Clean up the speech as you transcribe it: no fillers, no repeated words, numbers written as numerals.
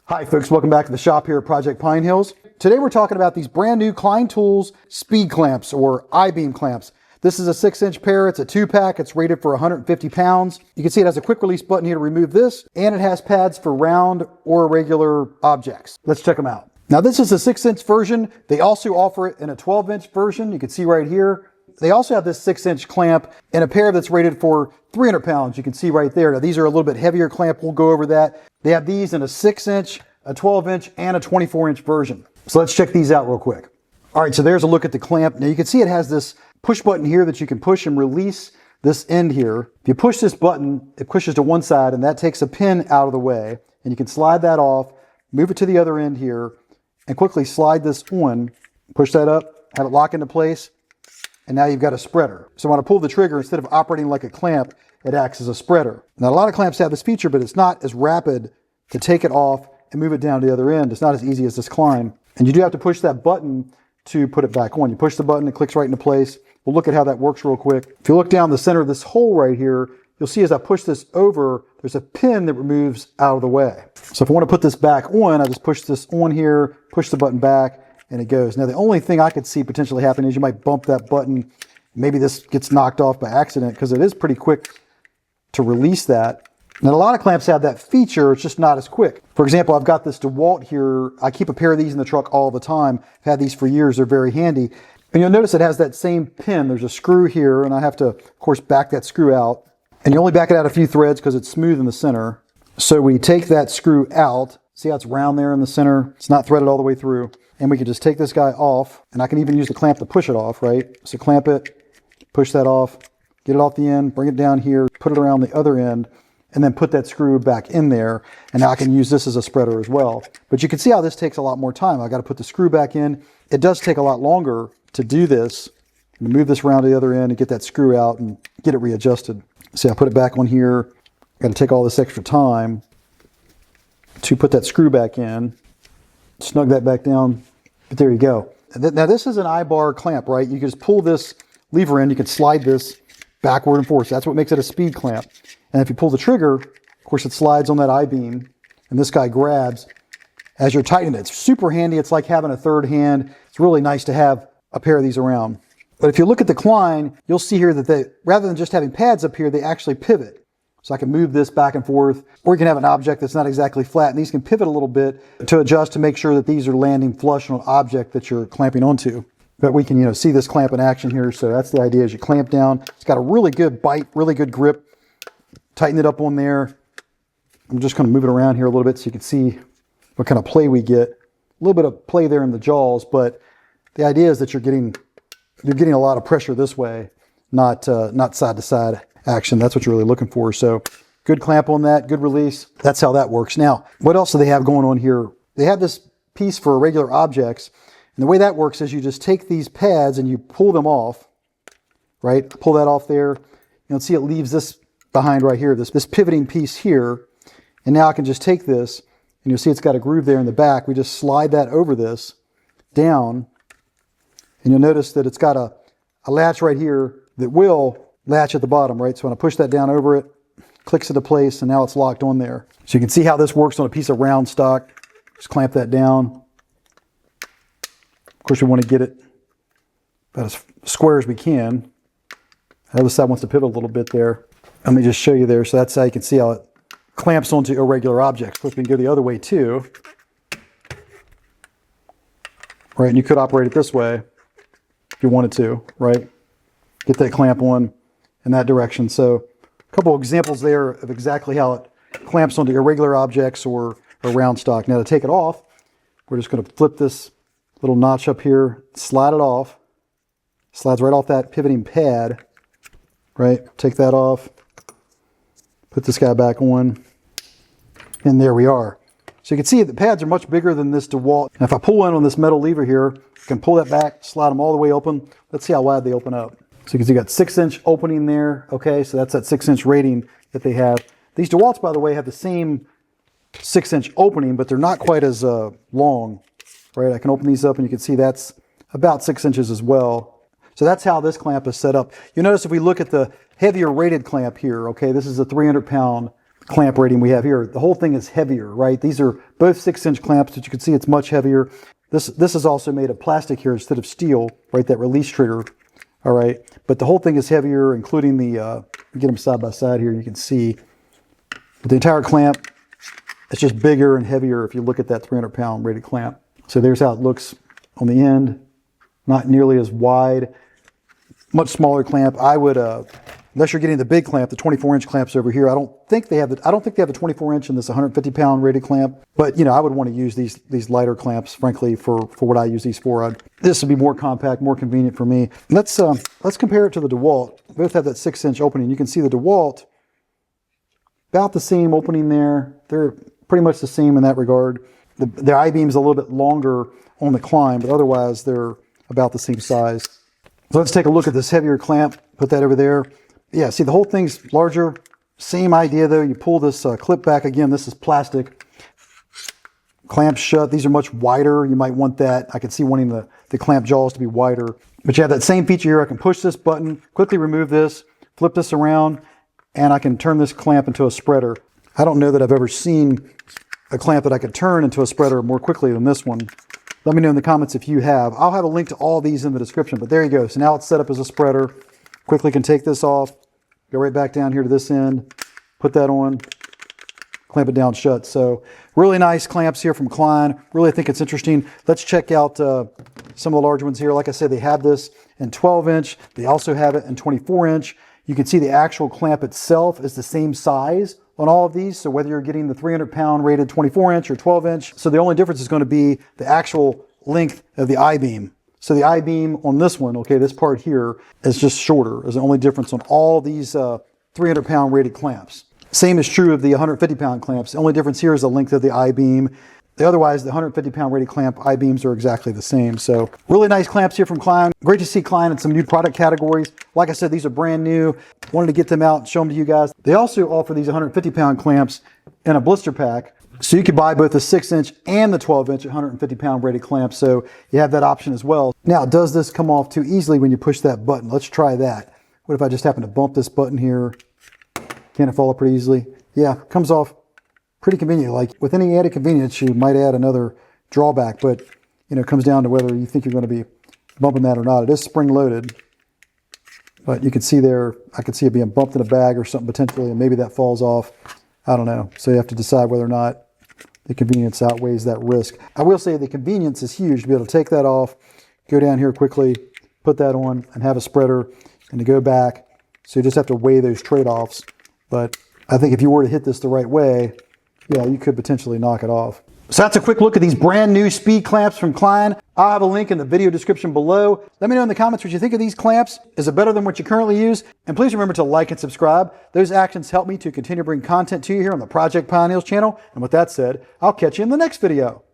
Hi folks, welcome back to the shop here at Project Pine Hills. Today we're talking about these brand new Klein Tools speed clamps or I-beam clamps. This is a 6-inch pair, it's a 2-pack, it's rated for 150 pounds. You can see it has a quick release button here to remove this, and it has pads for round or irregular objects. Let's check them out. Now this is a 6-inch version. They also offer it in a 12-inch version. You can see right here. They also have this 6-inch clamp in a pair that's rated for 300 pounds. You can see right there. Now these are a little bit heavier clamp. We'll go over that. They have these in a 6-inch, a 12-inch, and a 24-inch version. So let's check these out real quick. All right, so there's a look at the clamp. Now you can see it has this push button here that you can push and release this end here. If you push this button, it pushes to one side and that takes a pin out of the way. And you can slide that off, move it to the other end here, and quickly slide this on, push that up, have it lock into place, and now you've got a spreader. So when I pull the trigger, instead of operating like a clamp, it acts as a spreader. Now a lot of clamps have this feature, but it's not as rapid to take it off and move it down to the other end. It's not as easy as this Klein. And you do have to push that button to put it back on. You push the button, it clicks right into place. We'll look at how that works real quick. If you look down the center of this hole right here, you'll see as I push this over, there's a pin that removes out of the way. So if I want to put this back on, I just push this on here, push the button back, and it goes. Now the only thing I could see potentially happening is you might bump that button. Maybe this gets knocked off by accident because it is pretty quick to release that. Now a lot of clamps have that feature, it's just not as quick. For example, I've got this DeWalt here. I keep a pair of these in the truck all the time. I've had these for years, they're very handy. And you'll notice it has that same pin. There's a screw here, and I have to, of course, back that screw out. And you only back it out a few threads because it's smooth in the center. So we take that screw out. See how it's round there in the center? It's not threaded all the way through. And we can just take this guy off, and I can even use the clamp to push it off, right? So clamp it, push that off, get it off the end, bring it down here, put it around the other end, and then put that screw back in there. And now I can use this as a spreader as well. But you can see how this takes a lot more time. I got to put the screw back in. It does take a lot longer to do this, and move this around to the other end and get that screw out and get it readjusted. See, I put it back on here. Got to take all this extra time to put that screw back in, snug that back down, but there you go. Now this is an I-bar clamp, right? You can just pull this lever in, you can slide this backward and forth. That's what makes it a speed clamp. And if you pull the trigger, of course it slides on that I-beam, and this guy grabs as you're tightening it. It's super handy. It's like having a third hand. It's really nice to have a pair of these around. But if you look at the Klein, you'll see here that they, rather than just having pads up here, they actually pivot. So I can move this back and forth, or you can have an object that's not exactly flat, and these can pivot a little bit to adjust to make sure that these are landing flush on an object that you're clamping onto. But we can, see this clamp in action here. So that's the idea. As you clamp down, it's got a really good bite, really good grip. Tighten it up on there. I'm just going to move it around here a little bit so you can see what kind of play we get. A little bit of play there in the jaws, but the idea is that you're getting a lot of pressure this way, not side to side action. That's what you're really looking for. So good clamp on that, good release. That's how that works. Now, what else do they have going on here? They have this piece for irregular objects. And the way that works is you just take these pads and you pull them off, right? Pull that off there. You'll see it leaves this behind right here, this pivoting piece here. And now I can just take this, and you'll see it's got a groove there in the back. We just slide that over this, down, and you'll notice that it's got a latch right here that will latch at the bottom, right? So when I push that down over it, clicks into place, and now it's locked on there. So you can see how this works on a piece of round stock. Just clamp that down. Of course, we want to get it about as square as we can. The other side wants to pivot a little bit there. Let me just show you there. So that's how you can see how it clamps onto irregular objects. Of course, we can go the other way too. Right, and you could operate it this way if you wanted to, right? Get that clamp on in that direction. So a couple of examples there of exactly how it clamps onto irregular objects or round stock. Now to take it off, we're just going to flip this little notch up here, slide it off. Slides right off that pivoting pad, right? Take that off, put this guy back on, and there we are. So you can see the pads are much bigger than this DeWalt. And if I pull in on this metal lever here, I can pull that back, slide them all the way open. Let's see how wide they open up. So you can see you got 6-inch opening there. Okay, so that's that 6-inch rating that they have. These DeWalts, by the way, have the same 6-inch opening, but they're not quite as long, right? I can open these up and you can see that's about 6 inches as well. So that's how this clamp is set up. You'll notice if we look at the heavier rated clamp here, okay, this is a 300-pound clamp rating we have here. The whole thing is heavier, right? These are both 6-inch clamps, but you can see it's much heavier. This is also made of plastic here instead of steel, right? That release trigger, all right? But the whole thing is heavier, including the, get them side by side here, you can see. But the entire clamp, it's just bigger and heavier if you look at that 300-pound rated clamp. So there's how it looks on the end. Not nearly as wide, much smaller clamp. I would, unless you're getting the big clamp, the 24-inch clamps over here. I don't think they have the 24-inch in this 150-pound rated clamp. But I would want to use these lighter clamps, frankly, for what I use these for. This would be more compact, more convenient for me. Let's compare it to the DeWalt. Both have that 6-inch opening. You can see the DeWalt, about the same opening there. They're pretty much the same in that regard. The I-beam's a little bit longer on the Klein, but otherwise they're about the same size. So let's take a look at this heavier clamp. Put that over there. Yeah, see the whole thing's larger. Same idea though. You pull this clip back again. This is plastic. Clamp shut. These are much wider. You might want that. I could see wanting the clamp jaws to be wider. But you have that same feature here. I can push this button, quickly remove this, flip this around, and I can turn this clamp into a spreader. I don't know that I've ever seen a clamp that I could turn into a spreader more quickly than this one. Let me know in the comments if you have. I'll have a link to all these in the description, but there you go. So now it's set up as a spreader. Quickly can take this off, go right back down here to this end, put that on, clamp it down shut. So really nice clamps here from Klein. Really think it's interesting. Let's check out some of the larger ones here. Like I said, they have this in 12-inch. They also have it in 24-inch. You can see the actual clamp itself is the same size on all of these. So whether you're getting the 300-pound rated 24-inch or 12-inch, so the only difference is going to be the actual length of the I-beam. So the I-beam on this one, okay, this part here is just shorter. Is the only difference on all these 300-pound rated clamps. Same is true of the 150-pound clamps. The only difference here is the length of the I-beam. Otherwise, the 150-pound rated clamp I-beams are exactly the same. So really nice clamps here from Klein. Great to see Klein in some new product categories. Like I said, these are brand new. Wanted to get them out and show them to you guys. They also offer these 150-pound clamps in a blister pack. So you could buy both the 6-inch and the 12-inch 150-pound rated clamp. So you have that option as well. Now, does this come off too easily when you push that button? Let's try that. What if I just happen to bump this button here? Can it fall off pretty easily? Yeah, comes off pretty convenient. Like with any added convenience, you might add another drawback, but it comes down to whether you think you're going to be bumping that or not. It is spring loaded, but you can see there, I could see it being bumped in a bag or something potentially, and maybe that falls off. I don't know. So you have to decide whether or not the convenience outweighs that risk. I will say the convenience is huge to be able to take that off, go down here quickly, put that on, and have a spreader, and to go back. So you just have to weigh those trade-offs. But I think if you were to hit this the right way, yeah, you could potentially knock it off. So that's a quick look at these brand new speed clamps from Klein. I'll have a link in the video description below. Let me know in the comments what you think of these clamps. Is it better than what you currently use? And please remember to like and subscribe. Those actions help me to continue to bring content to you here on the Project Pine Hills channel. And with that said, I'll catch you in the next video.